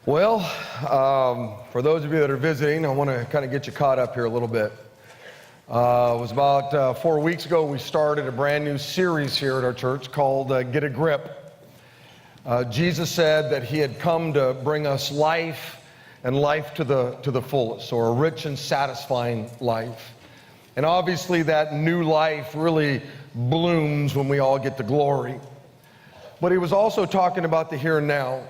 Well, for those of you that are visiting, I want to kind of get you caught up here a little bit. It was about 4 weeks ago we started a brand new series here at our church called Get a Grip. Jesus said that he had come to bring us life and life to the fullest, or a rich and satisfying life. And obviously that new life really blooms when we all get to glory. But he was also talking about the here and now.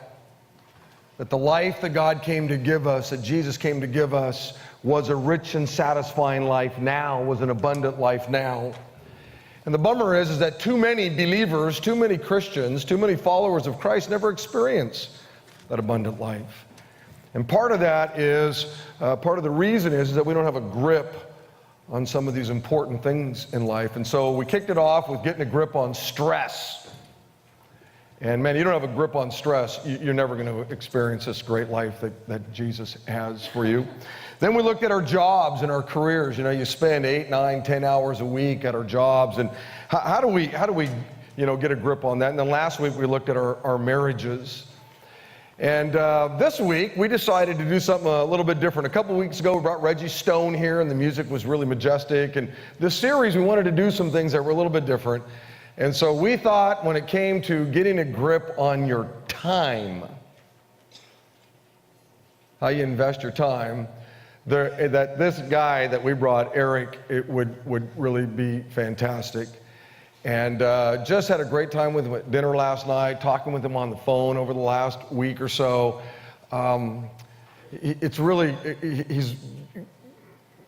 That the life that God came to give us, that Jesus came to give us, was a rich and satisfying life now, was an abundant life now. And the bummer is that too many believers, too many Christians, too many followers of Christ never experience that abundant life. And part of that is, part of the reason is that we don't have a grip on some of these important things in life. And so we kicked it off with getting a grip on stress. And man, you don't have a grip on stress, you're never going to experience this great life that Jesus has for you. Then we looked at our jobs and our careers. You know, you spend 8, 9, 10 hours a week at our jobs, and how do we get a grip on that? And then last week we looked at our marriages. And this week we decided to do something a little bit different. A couple weeks ago we brought Reggie Stone here, and the music was really majestic. And this series we wanted to do some things that were a little bit different. And so we thought when it came to getting a grip on your time, how you invest your time, that this guy that we brought, Eric, it would really be fantastic. And just had a great time with him at dinner last night, talking with him on the phone over the last week or so.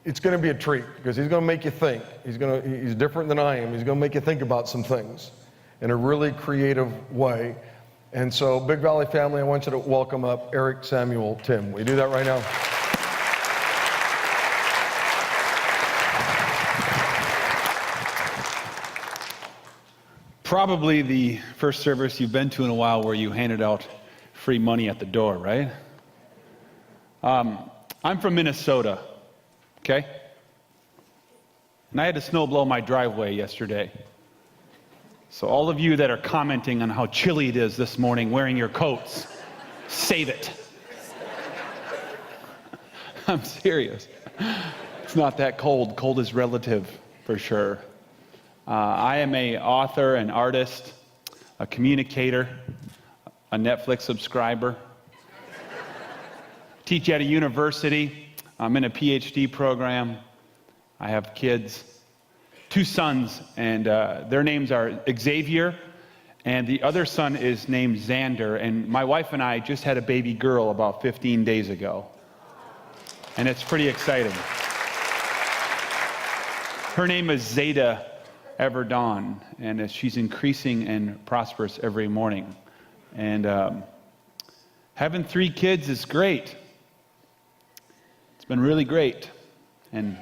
It's going to be a treat because he's going to make you think. He's different than I am. He's going to make you think about some things in a really creative way. And so, Big Valley family, I want you to welcome up Eric Samuel Timm. We do that right now. Probably the first service you've been to in a while where you handed out free money at the door, right? I'm from Minnesota. Okay? And I had to snow blow my driveway yesterday. So all of you that are commenting on how chilly it is this morning wearing your coats, save it. I'm serious. It's not that cold. Cold is relative, for sure. I am an author, an artist, a communicator, a Netflix subscriber. Teach at a university. I'm in a PhD program. I have kids, 2 sons, and their names are Xavier, and the other son is named Xander, and my wife and I just had a baby girl about 15 days ago, and it's pretty exciting. Her name is Zeta Everdawn, and she's increasing and prosperous every morning, and having 3 kids is great. Been really great and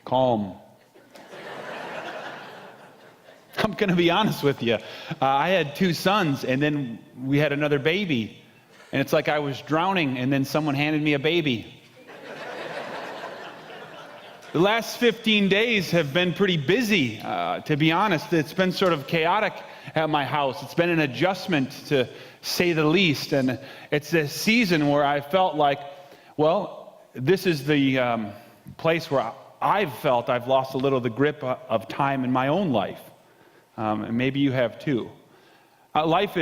calm. I'm going to be honest with you. I had 2 sons, and then we had another baby, and it's like I was drowning, and then someone handed me a baby. The last 15 days have been pretty busy, to be honest. It's been sort of chaotic at my house. It's been an adjustment, to say the least, and it's this season where I felt like, well, this is the place where I've felt I've lost a little of the grip of time in my own life. And maybe you have too. Life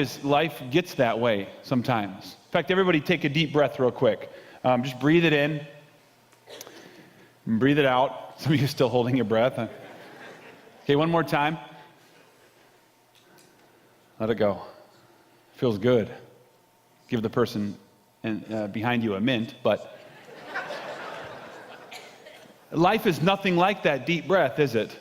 gets that way sometimes. In fact, everybody take a deep breath real quick. Just breathe it in. And breathe it out. Some of you are still holding your breath. Okay, one more time. Let it go. Feels good. Give the person behind you a mint, but life is nothing like that deep breath, is it?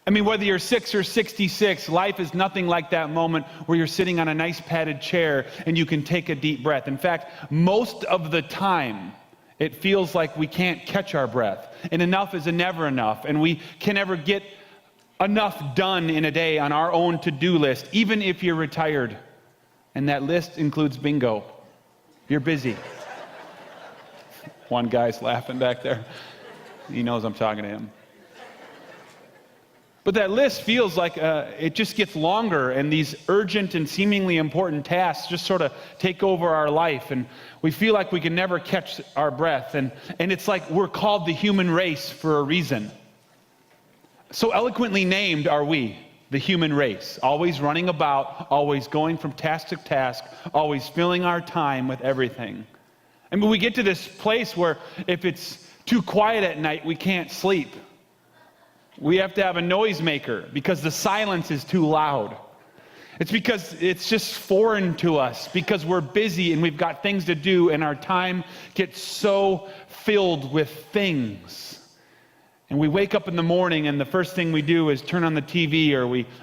I mean, whether you're 6 or 66, life is nothing like that moment where you're sitting on a nice padded chair and you can take a deep breath. In fact, most of the time, it feels like we can't catch our breath. And enough is never enough. And we can never get enough done in a day on our own to-do list, even if you're retired. And that list includes bingo. You're busy. One guy's laughing back there. He knows I'm talking to him. But that list feels like it just gets longer, and these urgent and seemingly important tasks just sort of take over our life, and we feel like we can never catch our breath, and it's like we're called the human race for a reason. So eloquently named are we, the human race, always running about, always going from task to task, always filling our time with everything. And when we get to this place where if it's too quiet at night, we can't sleep. We have to have a noisemaker because the silence is too loud. It's because it's just foreign to us, because we're busy and we've got things to do, and our time gets so filled with things. And we wake up in the morning and the first thing we do is turn on the TV,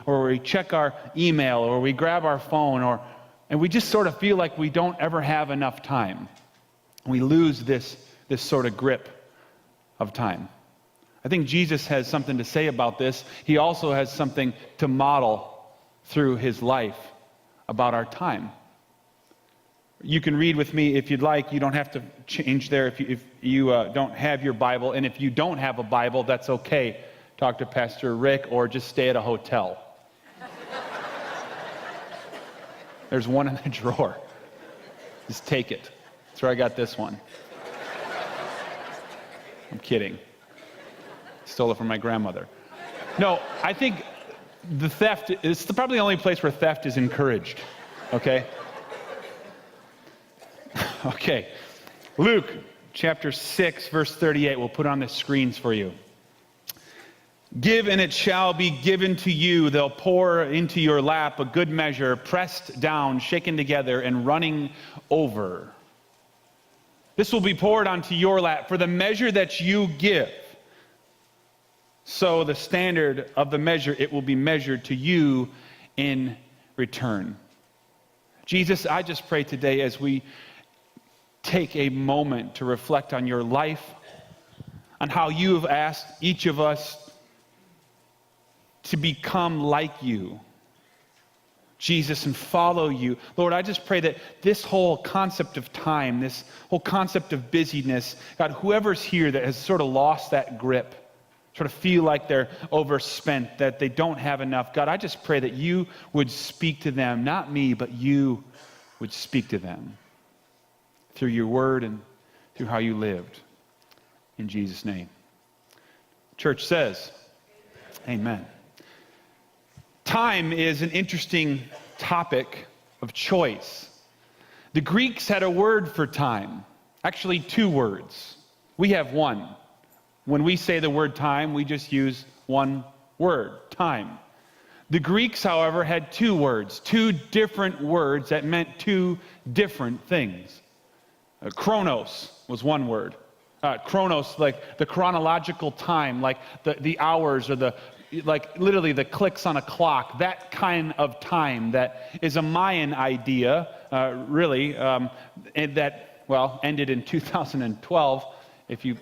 or we check our email, or we grab our phone, and we just sort of feel like we don't ever have enough time. We lose this sort of grip of time. I think Jesus has something to say about this. He also has something to model through his life about our time. You can read with me if you'd like. You don't have to change there if you don't have your Bible. And if you don't have a Bible, that's okay. Talk to Pastor Rick or just stay at a hotel. There's one in the drawer. Just take it. That's where I got this one. I'm kidding. Stole it from my grandmother. No, I think the theft is probably the only place where theft is encouraged. Okay? Okay. Luke chapter 6, verse 38. We'll put it on the screens for you. Give and it shall be given to you. They'll pour into your lap a good measure, pressed down, shaken together, and running over. This will be poured onto your lap. For the measure that you give, so the standard of the measure, it will be measured to you in return. Jesus, I just pray today as we take a moment to reflect on your life, on how you have asked each of us to become like you, Jesus, and follow you. Lord, I just pray that this whole concept of time, this whole concept of busyness, God, whoever's here that has sort of lost that grip, sort of feel like they're overspent, that they don't have enough. God, I just pray that you would speak to them, not me, but you would speak to them through your word and through how you lived. In Jesus' name. Church says, amen. Time is an interesting topic of choice. The Greeks had a word for time, actually two words. We have one. When we say the word time, we just use one word, time. The Greeks, however, had two words, two different words that meant two different things. Chronos was one word. Chronos, like the chronological time, like the hours or like literally the clicks on a clock, that kind of time that is a Mayan idea, really, and that, well, ended in 2012, if you...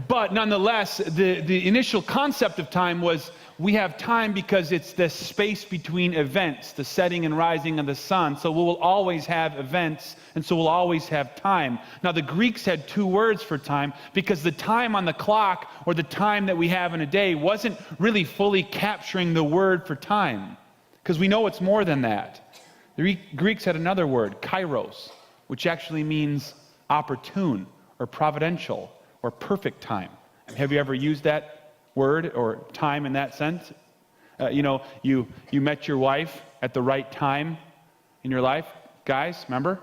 But nonetheless, the initial concept of time was we have time because it's the space between events, the setting and rising of the sun. So we will always have events, and so we'll always have time. Now, the Greeks had two words for time because the time on the clock, or the time that we have in a day, wasn't really fully capturing the word for time, because we know it's more than that. The Greeks had another word, Kairos, which actually means opportune or providential or perfect time. Have you ever used that word or time in that sense? You met your wife at the right time in your life. Guys, remember,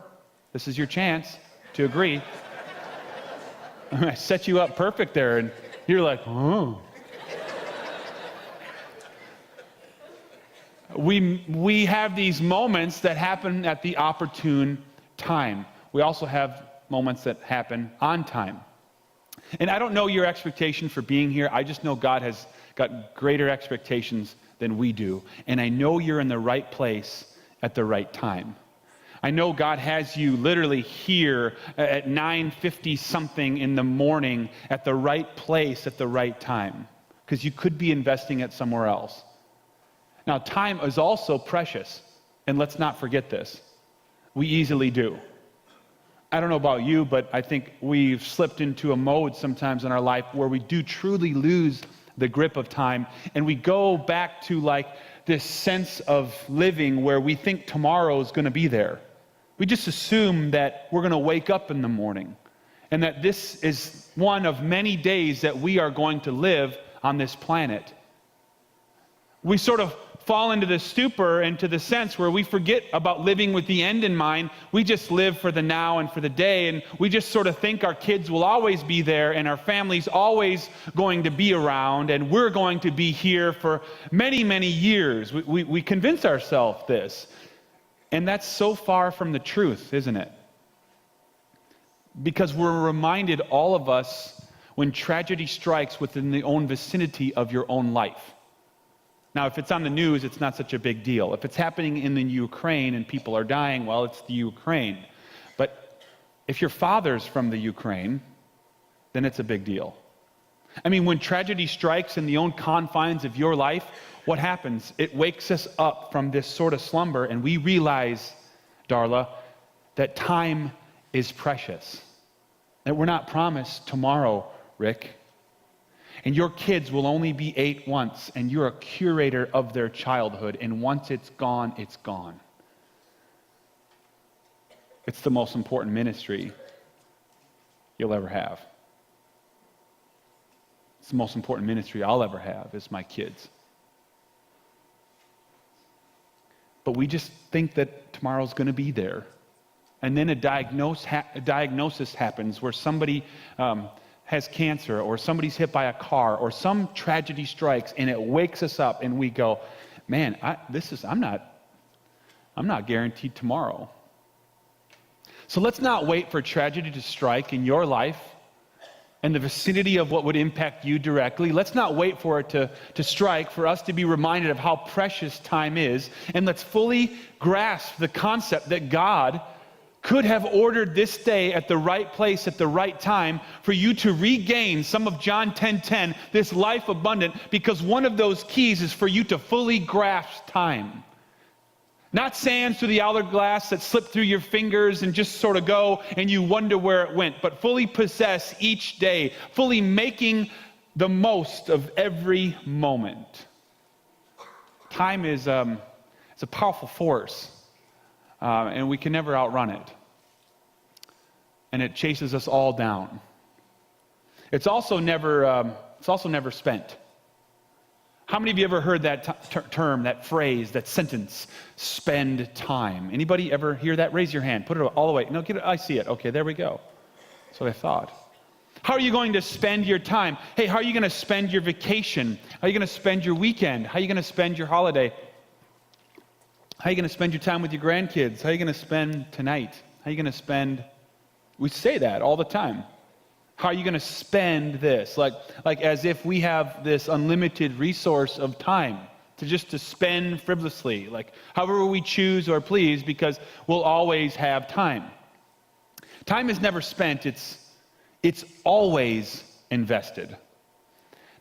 this is your chance to agree. I set you up perfect there, and you're like, oh. We have these moments that happen at the opportune time. We also have moments that happen on time. And I don't know your expectation for being here. I just know God has got greater expectations than we do. And I know you're in the right place at the right time. I know God has you literally here at 9:50 something in the morning at the right place at the right time, because you could be investing it somewhere else. Now, time is also precious, and let's not forget this. We easily do. I don't know about you, but I think we've slipped into a mode sometimes in our life where we do truly lose the grip of time, and we go back to like this sense of living where we think tomorrow is going to be there. We just assume that we're going to wake up in the morning and that this is one of many days that we are going to live on this planet. We sort of fall into the stupor and to the sense where we forget about living with the end in mind. We just live for the now and for the day, and we just sort of think our kids will always be there and our family's always going to be around and we're going to be here for many, many years. We convince ourselves this. And that's so far from the truth, isn't it? Because we're reminded, all of us, when tragedy strikes within the own vicinity of your own life. Now, if it's on the news, it's not such a big deal. If it's happening in the Ukraine and people are dying, well, it's the Ukraine. But if your father's from the Ukraine, then it's a big deal. I mean, when tragedy strikes in the own confines of your life, what happens? It wakes us up from this sort of slumber, and we realize, Darla, that time is precious. That we're not promised tomorrow, Rick. And your kids will only be 8 once, and you're a curator of their childhood, and once it's gone, it's gone. It's the most important ministry you'll ever have. It's the most important ministry I'll ever have, is my kids. But we just think that tomorrow's going to be there. And then a diagnosis happens where somebody has cancer, or somebody's hit by a car, or some tragedy strikes, and it wakes us up, and we go, man, I'm not guaranteed tomorrow. So let's not wait for tragedy to strike in your life and the vicinity of what would impact you directly. Let's not wait for it to strike for us to be reminded of how precious time is, and let's fully grasp the concept that God could have ordered this day at the right place at the right time for you to regain some of John 10:10, this life abundant, because one of those keys is for you to fully grasp time. Not sands through the hourglass that slip through your fingers and just sort of go and you wonder where it went, but fully possess each day, fully making the most of every moment. Time is a powerful force. And we can never outrun it. And it chases us all down. It's also never spent. How many of you ever heard that term, that phrase, that sentence, spend time? Anybody ever hear that? Raise your hand. Put it all the way. No, get it. I see it. Okay, there we go. That's what I thought. How are you going to spend your time? Hey, how are you going to spend your vacation? How are you going to spend your weekend? How are you going to spend your holiday? How are you going to spend your time with your grandkids? How are you going to spend tonight? How are you going to spend... We say that all the time. How are you going to spend this? Like as if we have this unlimited resource of time to spend frivolously, like however we choose or please, because we'll always have time. Time is never spent. It's always invested.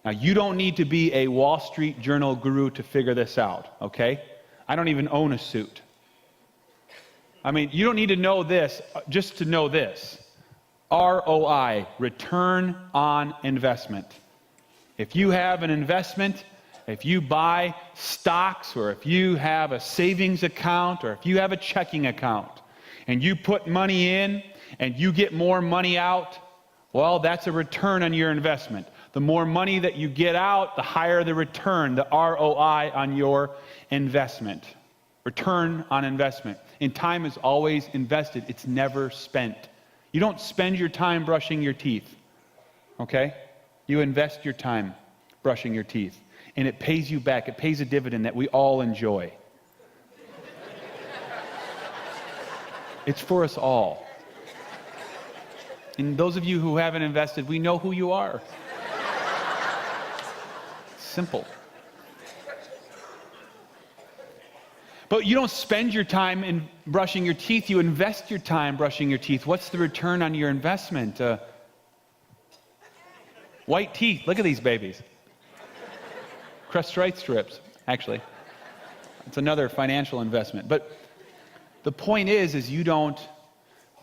Now, you don't need to be a Wall Street Journal guru to figure this out, okay? I don't even own a suit. I mean, you don't need to know this just to know this. ROI, return on investment. If you have an investment, if you buy stocks, or if you have a savings account, or if you have a checking account, and you put money in and you get more money out, well, that's a return on your investment. The more money that you get out, the higher the return, the ROI on your investment. Return on investment. And time is always invested. It's never spent. You don't spend your time brushing your teeth, okay? You invest your time brushing your teeth. And it pays you back. It pays a dividend that we all enjoy. It's for us all. And those of you who haven't invested, we know who you are. Simple. But you don't spend your time in brushing your teeth. You invest your time brushing your teeth. What's the return on your investment? White teeth. Look at these babies. Crest Right strips, actually. It's another financial investment. But the point is you don't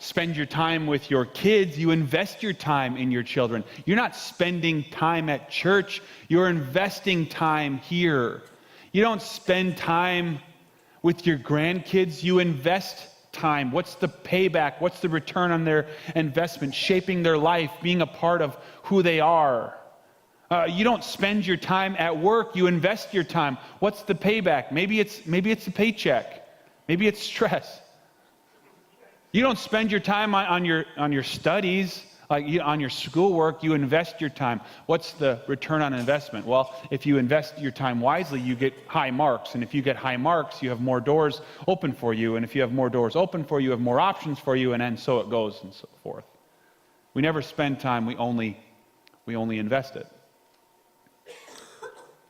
spend your time with your kids, you invest your time in your children. You're not spending time at church, you're investing time here. You don't spend time with your grandkids, you invest time. What's the payback? What's the return on their investment? Shaping their life, being a part of who they are. You don't spend your time at work, you invest your time. What's the payback? Maybe it's a paycheck. Maybe it's stress. You don't spend your time on your studies, on your schoolwork, you invest your time. What's the return on investment? Well, if you invest your time wisely, you get high marks. And if you get high marks, you have more doors open for you. And if you have more doors open for you, you have more options for you, and then so it goes and so forth. We never spend time, we only invest it.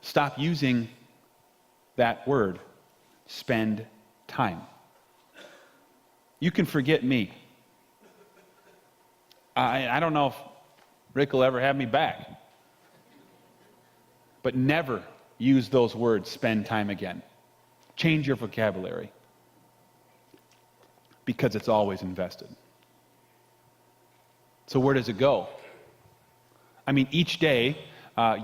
Stop using that word, spend time. You can forget me. I don't know if Rick will ever have me back. But never use those words, spend time again. Change your vocabulary. Because it's always invested. So where does it go? I mean, each day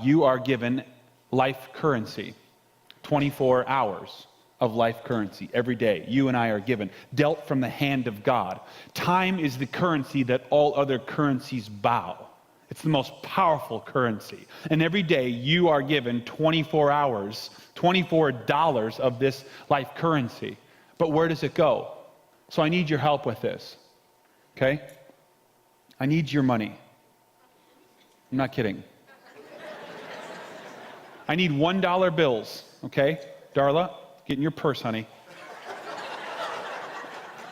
you are given life currency. 24 hours of life currency every day. You and I are given, dealt from the hand of God. Time is the currency that all other currencies bow. It's the most powerful currency. And every day you are given 24 hours, $24 of this life currency. But where does it go? So I need your help with this. Okay? I need your money. I'm not kidding. I need $1 bills. Okay? Darla? Get in your purse, honey.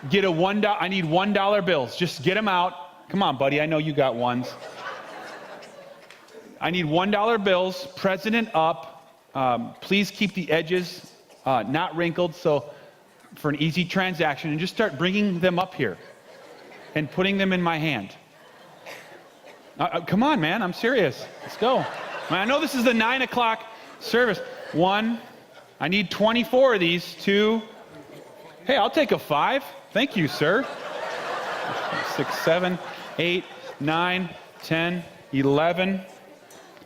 Get a $1. I need $1 bills. Just get them out. Come on, buddy. I know you got ones. I need $1 bills, president up. Please keep the edges not wrinkled, so for an easy transaction, and just start bringing them up here and putting them in my hand. Come on, man. I'm serious. Let's go. I know this is the 9 o'clock service. 1. I need 24 of these. 2. Hey, I'll take a 5. Thank you, sir. 6, 7, 8, 9, 10, 11,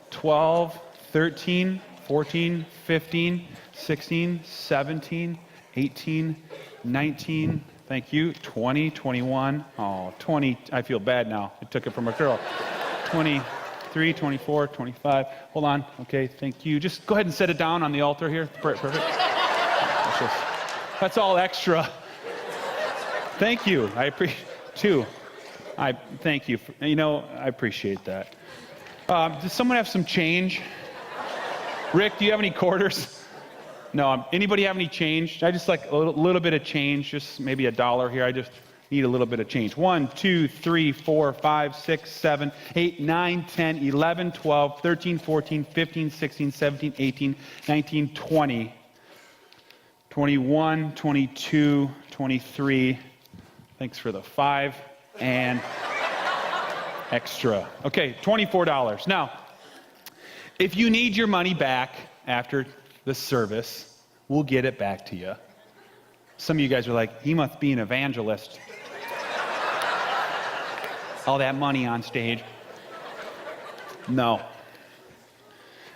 12, 13, 14, 15, 16, 17, 18, 19, thank you, 20, 21, 20, I feel bad now. I took it from a girl. 23, 24, 25. Hold on. Okay, thank you. Just go ahead and set it down on the altar here. Perfect. That's all extra. Thank you. I appreciate 2. Thank you. I appreciate that. Does someone have some change? Rick, do you have any quarters? No. Anybody have any change? I just like a little bit of change, just maybe $1 here. I just need a little bit of change. 1, 2, 3, 4, 5, 6, 7, 8, 9, 10, 11, 12, 13, 14, 15, 16, 17, 18, 19, 20, 21, 22, 23. Thanks for the 5 and extra. Okay, $24. Now, if you need your money back after the service, we'll get it back to you. Some of you guys are like, he must be an evangelist. All that money on stage. No.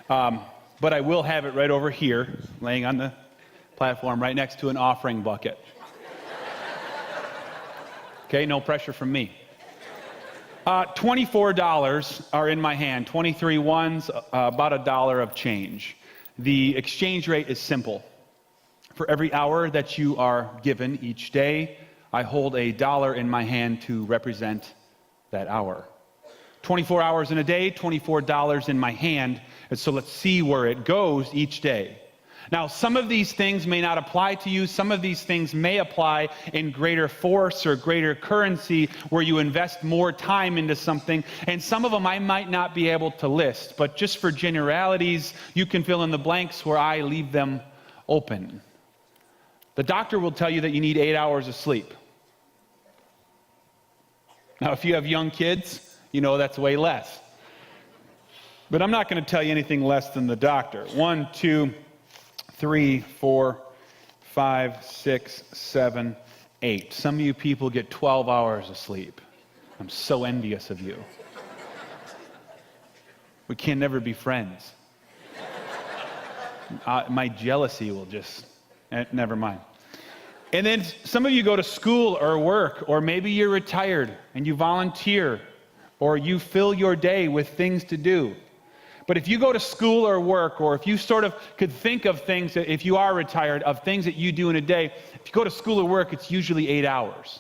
But I will have it right over here, laying on the platform, right next to an offering bucket. Okay, no pressure from me. $24 are in my hand. 23 ones, about $1 of change. The exchange rate is simple. For every hour that you are given each day, I hold $1 in my hand to represent that hour. 24 hours in a day, $24 in my hand. And so let's see where it goes each day. Now, some of these things may not apply to you. Some of these things may apply in greater force or greater currency where you invest more time into something. And some of them I might not be able to list. But just for generalities, you can fill in the blanks where I leave them open. The doctor will tell you that you need 8 hours of sleep. Now, if you have young kids, you know that's way less. But I'm not going to tell you anything less than the doctor. 1, 2, 3, 4, 5, 6, 7, 8. Some of you people get 12 hours of sleep. I'm so envious of you. We can never be friends. My jealousy will just, never mind. And then some of you go to school or work, or maybe you're retired and you volunteer, or you fill your day with things to do. But if you go to school or work, or if you sort of could think of things, that if you are retired, of things that you do in a day, if you go to school or work, it's usually 8 hours.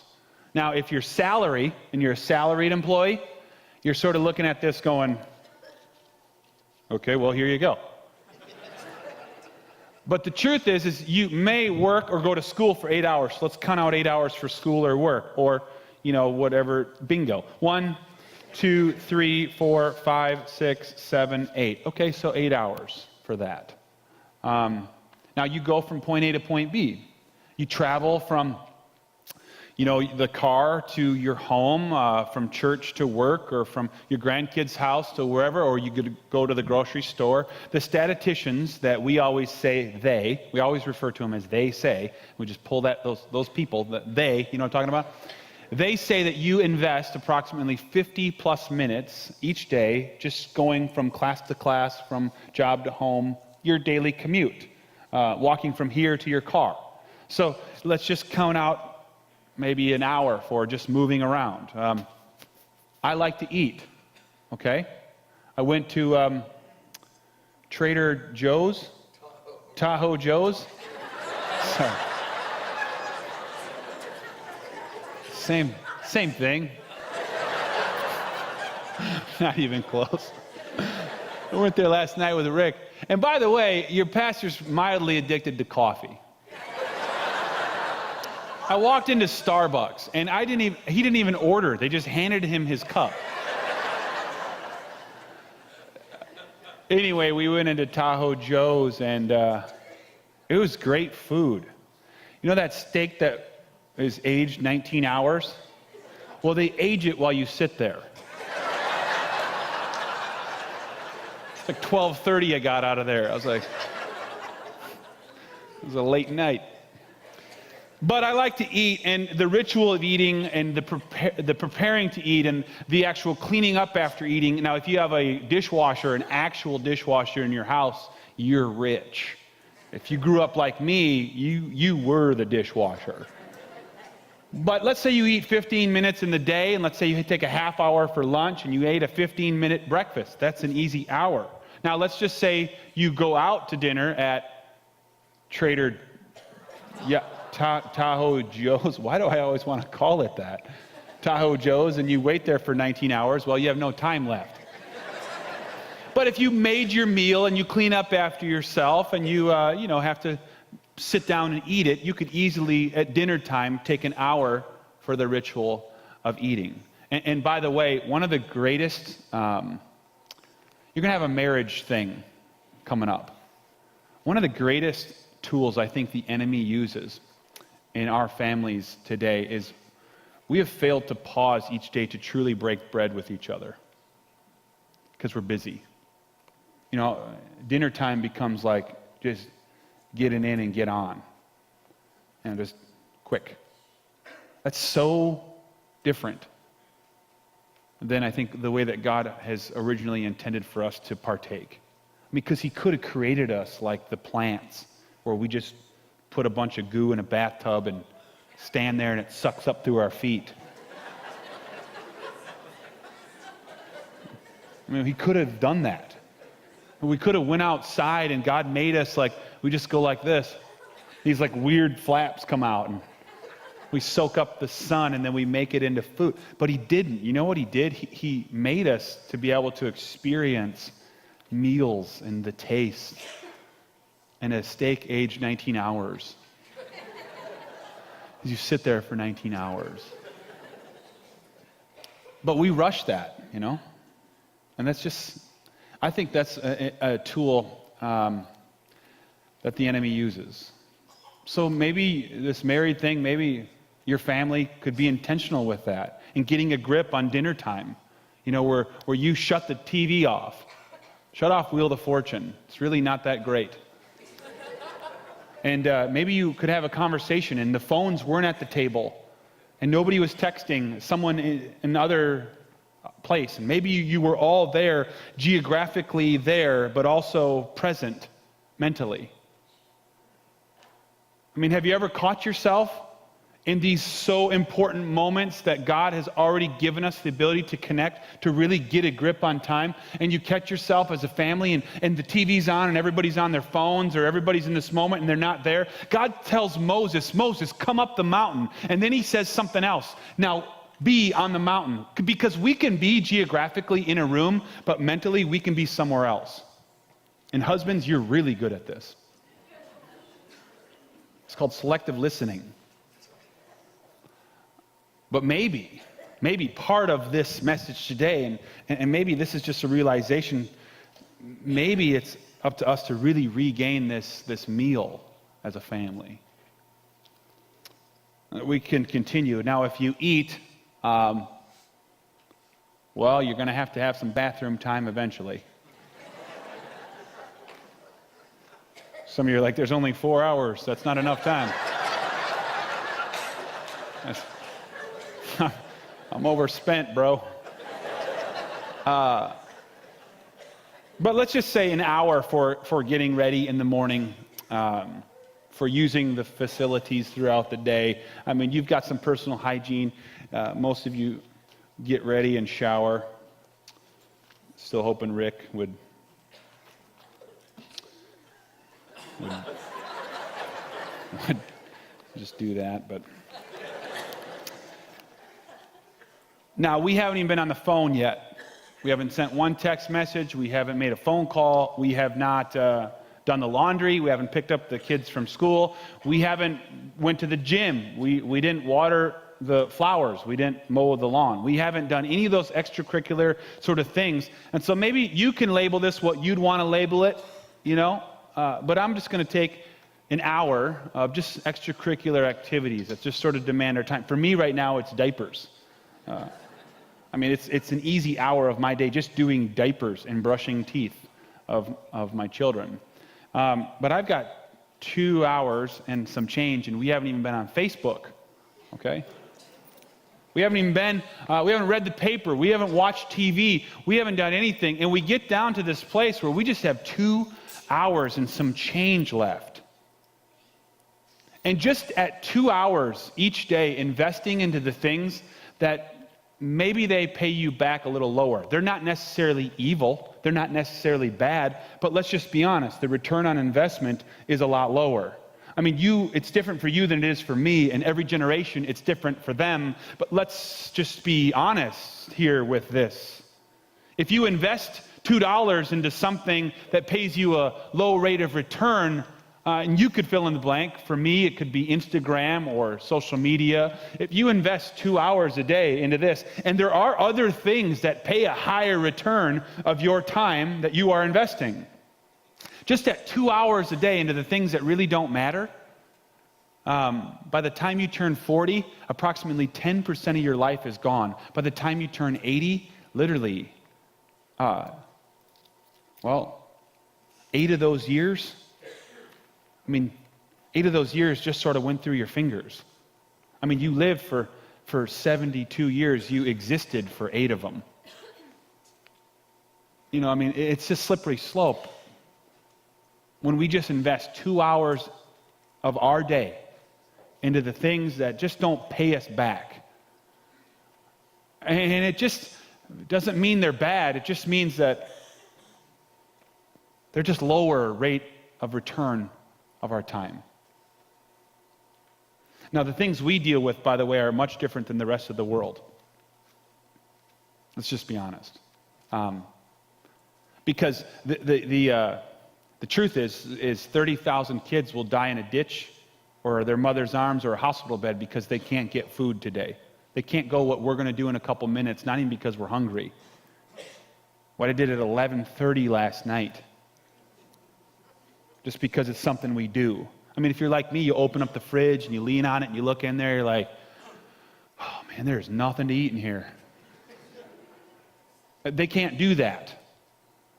Now, if you're salary and you're a salaried employee, you're sort of looking at this going, okay, well, here you go. But the truth is you may work or go to school for 8 hours. So let's count out 8 hours for school or work, or, whatever, bingo. 1, 2, 3, 4, 5, 6, 7, 8. Okay, so 8 hours for that. Now you go from point A to point B. You travel from, the car to your home, from church to work, or from your grandkids' house to wherever, or you could go to the grocery store. The statisticians that we always say we always refer to them as they say. We just pull those people, they, you know what I'm talking about? They say that you invest approximately 50 plus minutes each day just going from class to class, from job to home, your daily commute, walking from here to your car. So let's just count out maybe an hour for just moving around. I like to eat, okay? I went to Trader Joe's, Tahoe Joe's. Sorry. Same thing. Not even close. I went there last night with Rick. And by the way, your pastor's mildly addicted to coffee. I walked into Starbucks, and he didn't even order. They just handed him his cup. Anyway, we went into Tahoe Joe's, and it was great food. You know that steak that is aged 19 hours? Well, they age it while you sit there. It's like 12:30 I got out of there. I was like, it was a late night. But I like to eat, and the ritual of eating and the preparing to eat and the actual cleaning up after eating. Now, if you have a dishwasher, an actual dishwasher in your house, you're rich. If you grew up like me, you were the dishwasher. But let's say you eat 15 minutes in the day, and let's say you take a half hour for lunch, and you ate a 15-minute breakfast. That's an easy hour. Now, let's just say you go out to dinner at Tahoe Joe's. Why do I always want to call it that? Tahoe Joe's, and you wait there for 19 hours. Well, you have no time left. But if you made your meal and you clean up after yourself, and you have to sit down and eat it, you could easily, at dinner time, take an hour for the ritual of eating. And by the way, one of the greatest, you're going to have a marriage thing coming up. One of the greatest tools I think the enemy uses in our families today is we have failed to pause each day to truly break bread with each other because we're busy. Dinner time becomes like just getting in and get on, and just quick. That's so different than I think the way that God has originally intended for us to partake. Because he could have created us like the plants, where we just put a bunch of goo in a bathtub and stand there and it sucks up through our feet. He could have done that. We could have went outside, and God made us like, we just go like this. These like weird flaps come out, and we soak up the sun, and then we make it into food. But he didn't. You know what he did? He made us to be able to experience meals and the taste. And a steak aged 19 hours. You sit there for 19 hours. But we rush that, And that's just, I think that's a tool that the enemy uses. So maybe this married thing, maybe your family could be intentional with that and getting a grip on dinner time, where you shut the TV off. Shut off Wheel of Fortune. It's really not that great. And maybe you could have a conversation and the phones weren't at the table and nobody was texting someone in another place. And maybe you were all there, geographically there, but also present mentally. I mean, have you ever caught yourself in these so important moments that God has already given us the ability to connect, to really get a grip on time, and you catch yourself as a family and the TV's on and everybody's on their phones or everybody's in this moment and they're not there? God tells Moses, Moses, come up the mountain. And then he says something else. Now, be on the mountain. Because we can be geographically in a room, but mentally we can be somewhere else. And husbands, you're really good at this. It's called selective listening. But maybe part of this message today, and maybe this is just a realization, maybe it's up to us to really regain this meal as a family. We can continue. Now, if you eat, well, you're going to have some bathroom time eventually. Some of you are like, there's only 4 hours. That's not enough time. I'm overspent, bro. But let's just say an hour for getting ready in the morning, for using the facilities throughout the day. I mean, you've got some personal hygiene. Most of you get ready and shower. Still hoping Rick would just do that, but... Now, we haven't even been on the phone yet. We haven't sent one text message. We haven't made a phone call. We have not done the laundry. We haven't picked up the kids from school. We haven't went to the gym. We didn't water the flowers. We didn't mow the lawn. We haven't done any of those extracurricular sort of things. And so maybe you can label this what you'd want to label it, you know. But I'm just going to take an hour of just extracurricular activities that just sort of demand our time. For me right now, it's diapers. I mean, it's an easy hour of my day just doing diapers and brushing teeth of my children. But I've got 2 hours and some change, and we haven't even been on Facebook, okay? We haven't even been, we haven't read the paper. We haven't watched TV. We haven't done anything. And we get down to this place where we just have 2 hours and some change left. And just at 2 hours each day investing into the things that maybe they pay you back a little lower. They're not necessarily evil. They're not necessarily bad. But let's just be honest. The return on investment is a lot lower. I mean, it's different for you than it is for me. And every generation, it's different for them. But let's just be honest here with this. If you invest $2 into something that pays you a low rate of return, and you could fill in the blank. For me, it could be Instagram or social media. If you invest 2 hours a day into this, and there are other things that pay a higher return of your time that you are investing. Just at 2 hours a day into the things that really don't matter, by the time you turn 40, approximately 10% of your life is gone. By the time you turn 80, literally, 8 of those years, 8 of those years just sort of went through your fingers. I mean, you lived for 72 years. You existed for 8 of them. You know, I mean, it's a slippery slope. When we just invest 2 hours of our day into the things that just don't pay us back. And it just doesn't mean they're bad. It just means that they're just lower rate of return of our time. Now, the things we deal with, by the way, are much different than the rest of the world. Let's just be honest. Because the truth is 30,000 kids will die in a ditch or their mother's arms or a hospital bed because they can't get food today. They can't go what we're going to do in a couple minutes, not even because we're hungry. What I did at 11:30 last night. Just because it's something we do. I mean, if you're like me, you open up the fridge and you lean on it and you look in there, you're like, oh man, there's nothing to eat in here. They can't do that.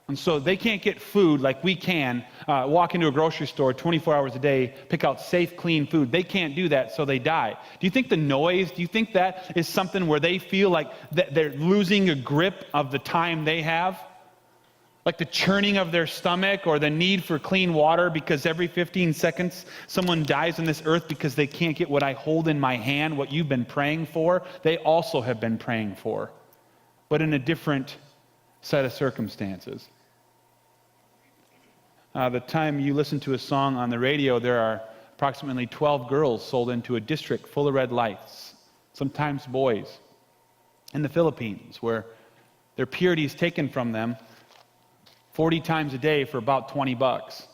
And so they can't get food like we can, walk into a grocery store 24 hours a day, pick out safe, clean food. They can't do that, so they die. Do you think the noise, do you think that is something where they feel like they're losing a grip of the time they have? Like the churning of their stomach or the need for clean water because every 15 seconds someone dies on this earth because they can't get what I hold in my hand, what you've been praying for, they also have been praying for, but in a different set of circumstances. The time you listen to a song on the radio, there are approximately 12 girls sold into a district full of red lights, sometimes boys, in the Philippines, where their purity is taken from them 40 times a day for about $20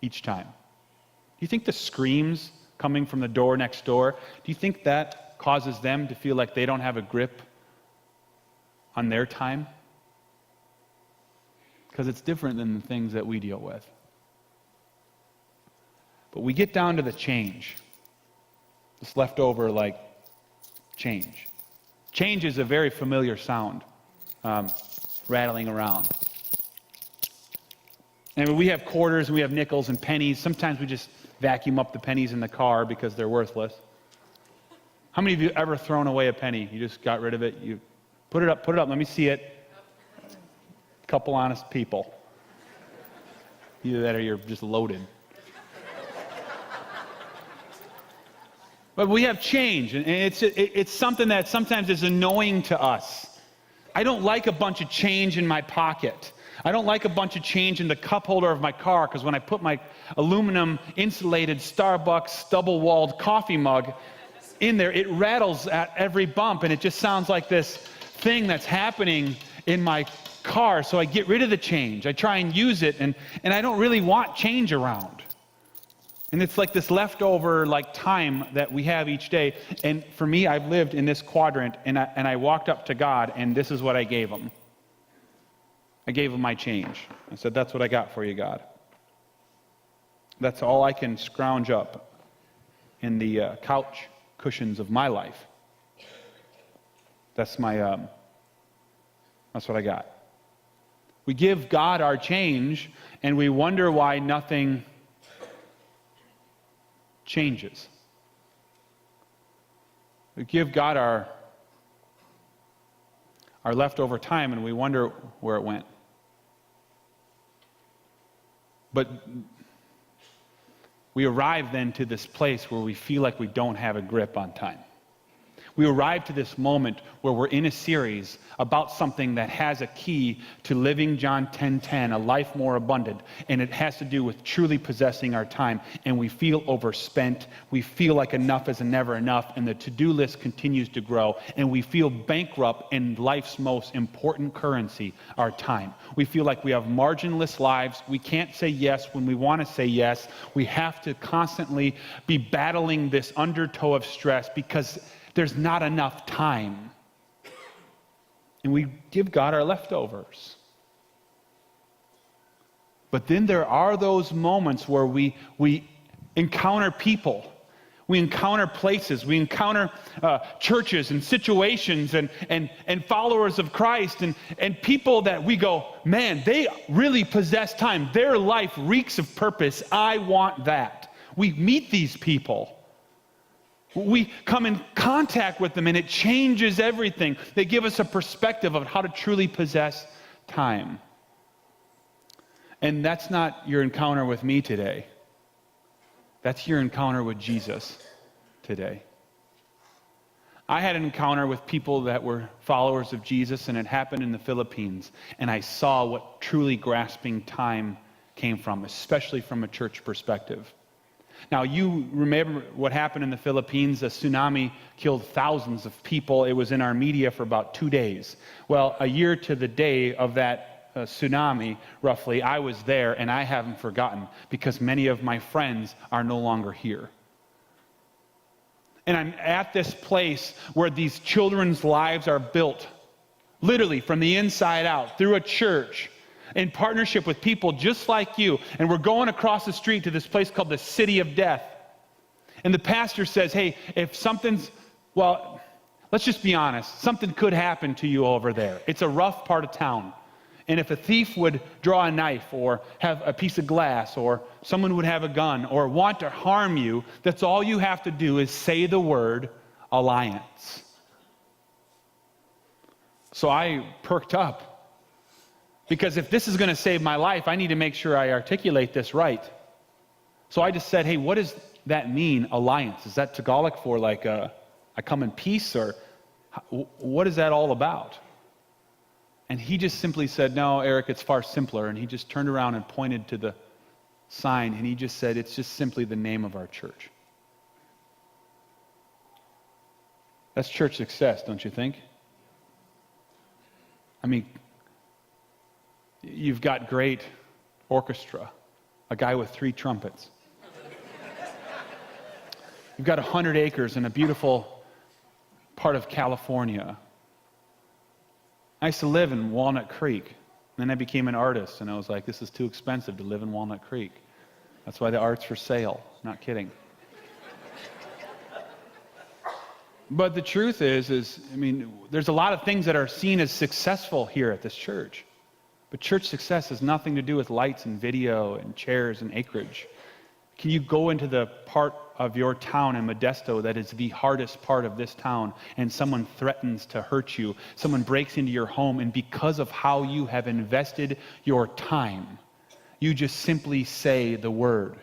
each time. Do you think the screams coming from the door next door, do you think that causes them to feel like they don't have a grip on their time? Because it's different than the things that we deal with. But we get down to the change. This leftover, like, change. Change is a very familiar sound, rattling around. And we have quarters and we have nickels and pennies. Sometimes we just vacuum up the pennies in the car because they're worthless. How many of you ever thrown away a penny? You just got rid of it. You put it up, let me see it. Couple honest people. Either that or you're just loaded. But we have change, and it's something that sometimes is annoying to us. I don't like a bunch of change in my pocket. I don't like a bunch of change in the cup holder of my car, because when I put my aluminum insulated Starbucks double-walled coffee mug in there, it rattles at every bump, and it just sounds like this thing that's happening in my car, so I get rid of the change. I try and use it, and I don't really want change around. And it's like this leftover like time that we have each day. And for me, I've lived in this quadrant, and I walked up to God, and this is what I gave him. I gave him my change. I said, that's what I got for you, God. That's all I can scrounge up in the couch cushions of my life. That's my, that's what I got. We give God our change, and we wonder why nothing changes. We give God our leftover time, and we wonder where it went. But we arrive then to this place where we feel like we don't have a grip on time. We arrive to this moment where we're in a series about something that has a key to living John 10:10, a life more abundant, and it has to do with truly possessing our time, and we feel overspent, we feel like enough is never enough, and the to-do list continues to grow, and we feel bankrupt in life's most important currency, our time. We feel like we have marginless lives, we can't say yes when we want to say yes, we have to constantly be battling this undertow of stress because there's not enough time. And we give God our leftovers. But then there are those moments where we encounter people. We encounter places. We encounter churches and situations and followers of Christ and people that we go, man, they really possess time. Their life reeks of purpose. I want that. We meet these people. We come in contact with them, and it changes everything. They give us a perspective of how to truly possess time. And that's not your encounter with me today. That's your encounter with Jesus today. I had an encounter with people that were followers of Jesus, and it happened in the Philippines. And I saw what truly grasping time came from, especially from a church perspective. Now, you remember what happened in the Philippines. A tsunami killed thousands of people. It was in our media for about 2 days. Well, a year to the day of that tsunami, roughly, I was there, and I haven't forgotten because many of my friends are no longer here. And I'm at this place where these children's lives are built, literally from the inside out, through a church, in partnership with people just like you, and we're going across the street to this place called the City of Death. And the pastor says, hey, if something's, well, let's just be honest, something could happen to you over there. It's a rough part of town. And if a thief would draw a knife or have a piece of glass or someone would have a gun or want to harm you, that's all you have to do is say the word alliance. So I perked up, because if this is going to save my life, I need to make sure I articulate this right. So I just said, hey, what does that mean, alliance? Is that Tagalog for like I come in peace, or what is that all about? And he just simply said, no, Eric, it's far simpler. And he just turned around and pointed to the sign, and he just said, it's just simply the name of our church. That's church success, don't you think? I mean, you've got great orchestra, a guy with 3 trumpets. You've got 100 acres in a beautiful part of California. I used to live in Walnut Creek. Then I became an artist, and I was like, this is too expensive to live in Walnut Creek. That's why the art's for sale. Not kidding. But the truth is, I mean, there's a lot of things that are seen as successful here at this church. But church success has nothing to do with lights and video and chairs and acreage. Can you go into the part of your town in Modesto that is the hardest part of this town, and someone threatens to hurt you, someone breaks into your home, and because of how you have invested your time, you just simply say the word,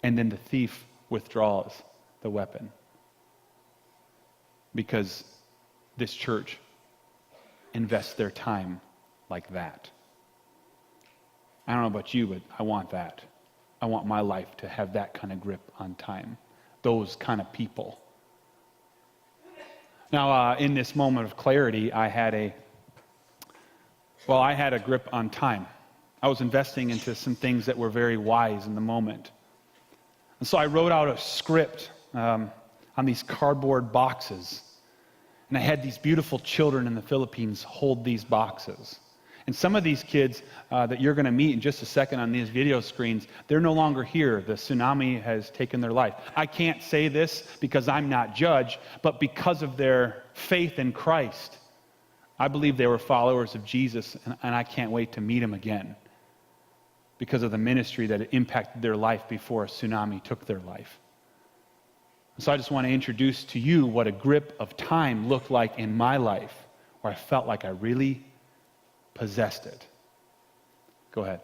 and then the thief withdraws the weapon, because this church invests their time like that. I don't know about you, but I want that. I want my life to have that kind of grip on time, those kind of people. Now, in this moment of clarity, I had a grip on time. I was investing into some things that were very wise in the moment. And so I wrote out a script on these cardboard boxes. And I had these beautiful children in the Philippines hold these boxes. And some of these kids that you're going to meet in just a second on these video screens, they're no longer here. The tsunami has taken their life. I can't say this because I'm not judge, but because of their faith in Christ, I believe they were followers of Jesus, and I can't wait to meet them again because of the ministry that impacted their life before a tsunami took their life. So I just want to introduce to you what a grip of time looked like in my life, where I felt like I really possessed it. Go ahead.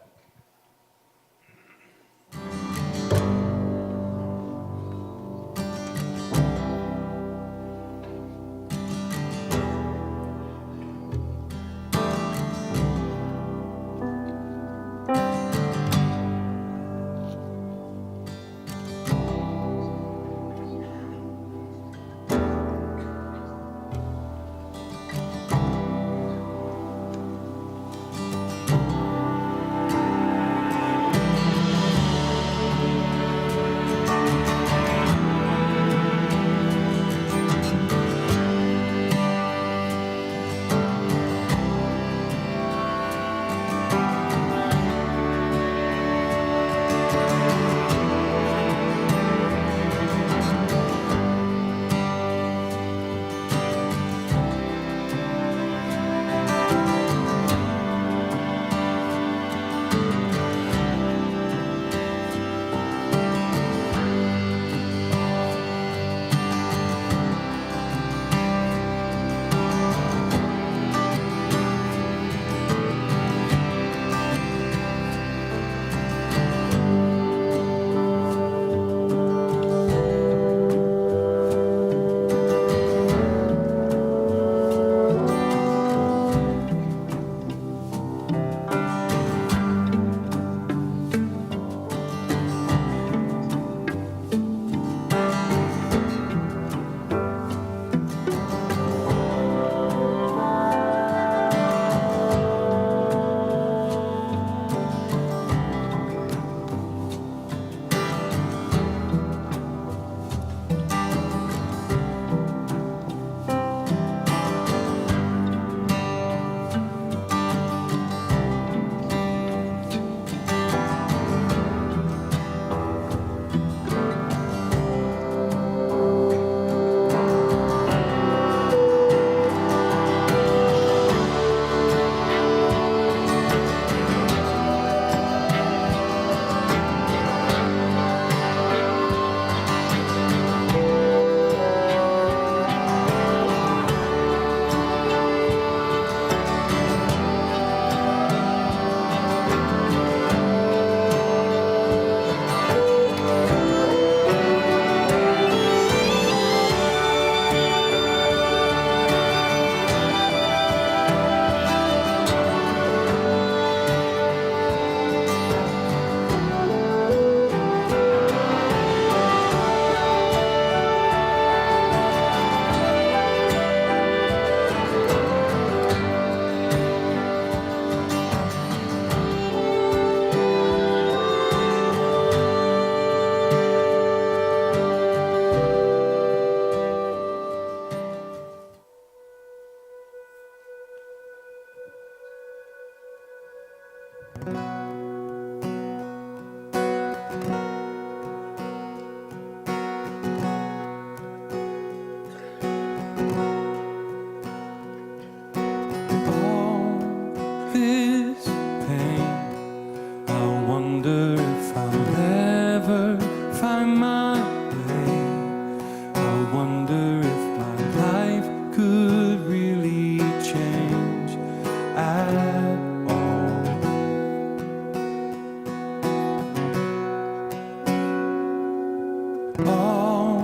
all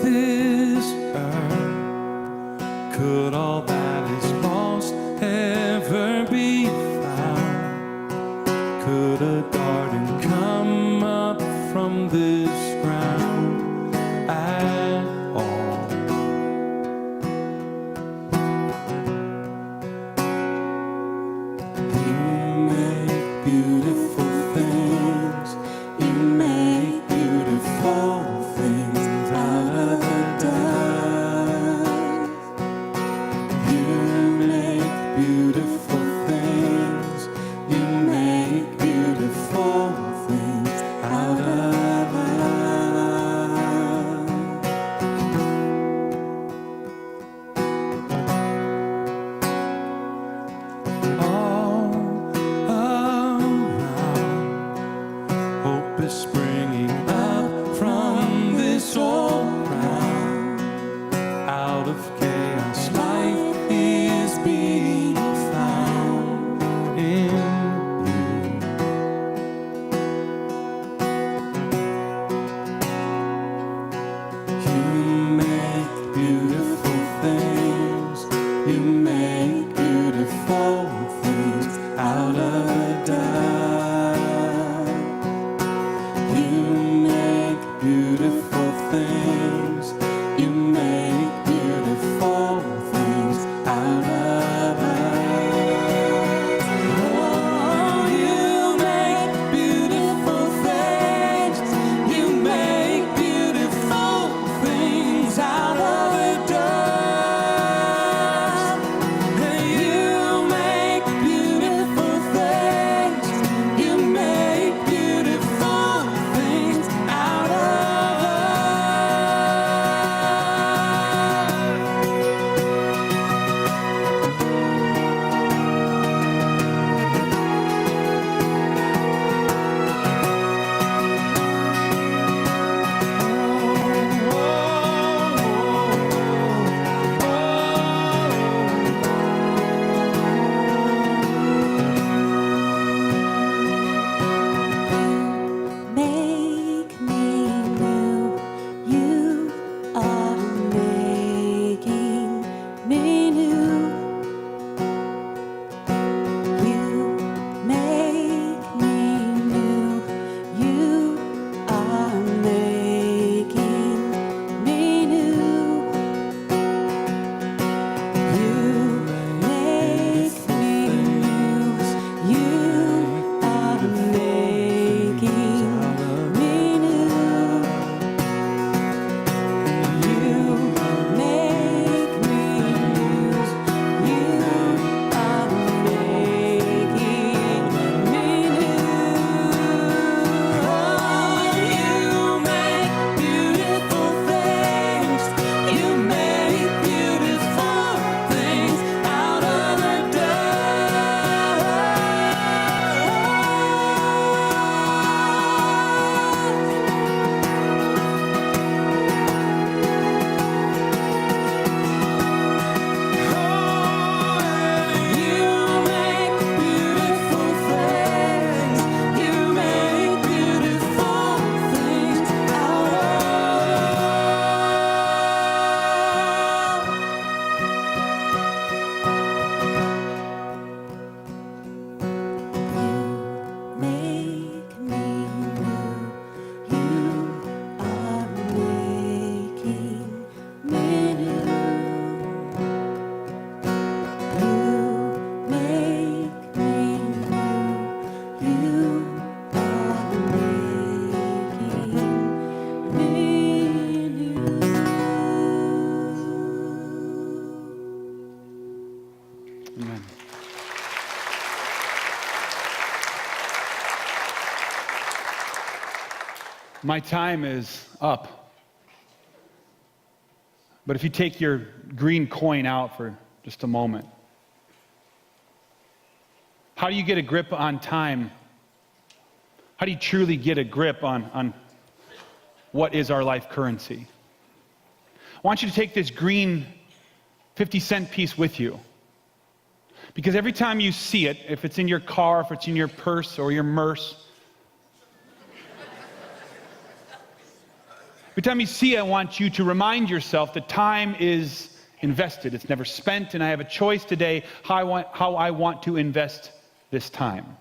this earth, could all that is lost ever be found? Could a garden come up from this ground at all? You make beautiful things. You make beautiful things out of the dust. You make beautiful things. You make beautiful things out of all around. Hope is springing up from this old ground. Out of chaos, life is being found in you. You make beautiful things. You make beautiful things out of dust. You make beautiful things. You make beautiful things out of us. Oh, you make beautiful things. You make beautiful things out of the dust. You make beautiful things. You make beautiful things out of us. Make me new. You are making me new. You make me new. You are making me new. You make me new. You are making me new. You make me new. You are making me new. Oh, you make beautiful things. You make beautiful things out of the You make beautiful things. You make beautiful things out of make me new. You are making me new. You make me new. You are making me new. Amen. My time is up. But if you take your green coin out for just a moment, how do you get a grip on time? How do you truly get a grip on what is our life currency? I want you to take this green 50-cent piece with you. Because every time you see it, if it's in your car, if it's in your purse or your merce, Every time you see it, I want you to remind yourself that time is invested. It's never spent, and I have a choice today how I want to invest this time.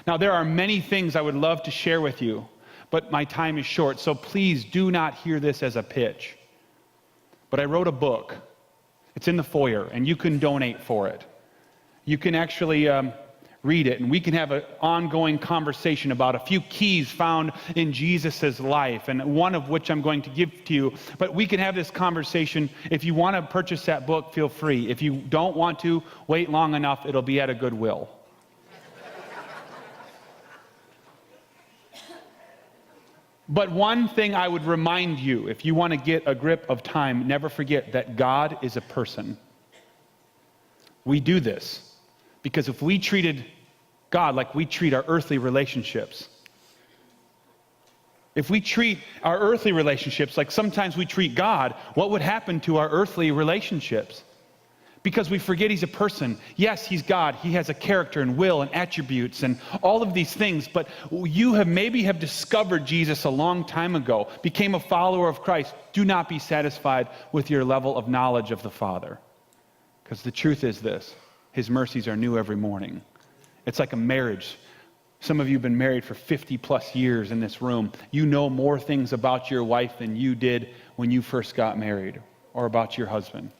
Now, there are many things I would love to share with you, but my time is short, so please do not hear this as a pitch. But I wrote a book. It's in the foyer, and you can donate for it. You can actually read it, and we can have an ongoing conversation about a few keys found in Jesus' life, and one of which I'm going to give to you. But we can have this conversation. If you want to purchase that book, feel free. If you don't want to, wait long enough. It'll be at a Goodwill. But one thing I would remind you, if you want to get a grip of time, never forget that God is a person. We do this because if we treated God like we treat our earthly relationships, if we treat our earthly relationships like sometimes we treat God, what would happen to our earthly relationships? Because we forget he's a person. Yes, he's God. He has a character and will and attributes and all of these things. But you maybe have discovered Jesus a long time ago, became a follower of Christ. Do not be satisfied with your level of knowledge of the Father. Because the truth is this: his mercies are new every morning. It's like a marriage. Some of you have been married for 50 plus years in this room. You know more things about your wife than you did when you first got married, or about your husband.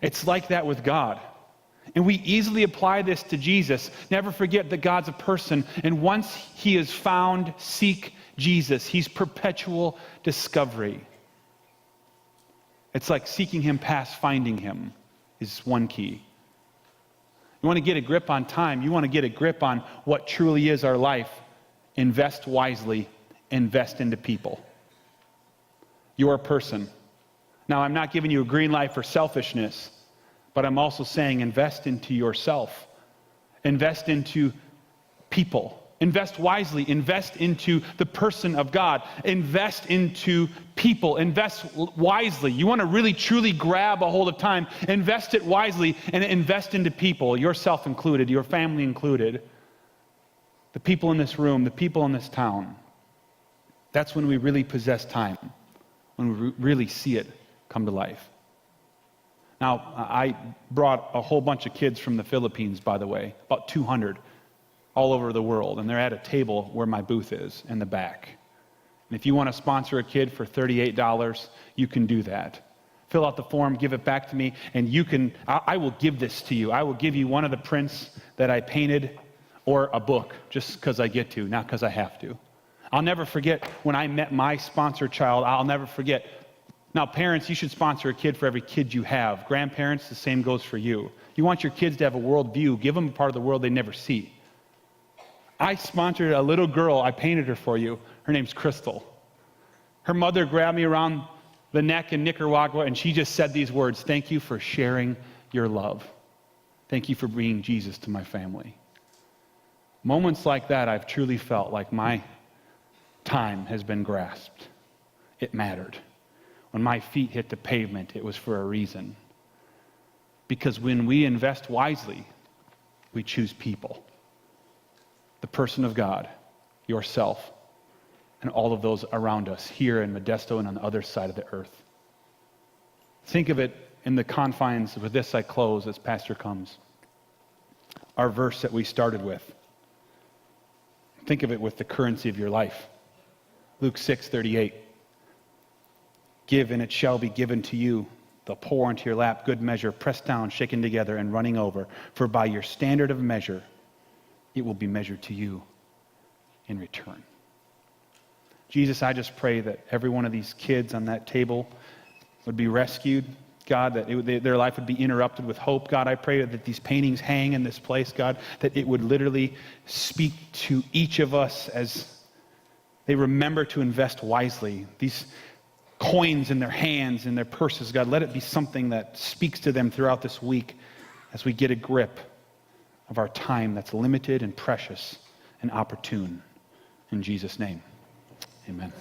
It's like that with God. And we easily apply this to Jesus. Never forget that God's a person. And once he is found, seek Jesus. He's perpetual discovery. It's like seeking him past finding him is one key. You want to get a grip on time. You want to get a grip on what truly is our life. Invest wisely. Invest into people. You're a person. Now, I'm not giving you a green light for selfishness, but I'm also saying invest into yourself. Invest into people. Invest wisely. Invest into the person of God. Invest into people. Invest wisely. You want to really, truly grab a hold of time. Invest it wisely and invest into people, yourself included, your family included, the people in this room, the people in this town. That's when we really possess time, when we really see it come to life. Now, I brought a whole bunch of kids from the Philippines, by the way, about 200, all over the world, and they're at a table where my booth is in the back. And if you want to sponsor a kid for $38, you can do that. Fill out the form, give it back to me, and I will give this to you. I will give you one of the prints that I painted or a book, just because I get to, not because I have to. I'll never forget when I met my sponsor child. I'll never forget. Now, parents, you should sponsor a kid for every kid you have. Grandparents, the same goes for you. You want your kids to have a worldview. Give them a part of the world they never see. I sponsored a little girl. I painted her for you. Her name's Crystal. Her mother grabbed me around the neck in Nicaragua, and she just said these words: "Thank you for sharing your love. Thank you for bringing Jesus to my family." Moments like that, I've truly felt like my time has been grasped. It mattered. When my feet hit the pavement, it was for a reason. Because when we invest wisely, we choose people. The person of God, yourself, and all of those around us here in Modesto and on the other side of the earth. Think of it in the confines. With this I close as Pastor comes. Our verse that we started with. Think of it with the currency of your life. Luke 6:38. Give and it shall be given to you. They'll pour into your lap good measure, pressed down, shaken together, and running over. For by your standard of measure, it will be measured to you in return. Jesus, I just pray that every one of these kids on that table would be rescued. God, that their life would be interrupted with hope. God, I pray that these paintings hang in this place, God, that it would literally speak to each of us as they remember to invest wisely. These coins in their hands, in their purses, God, let it be something that speaks to them throughout this week as we get a grip of our time that's limited and precious and opportune. In Jesus' name, amen.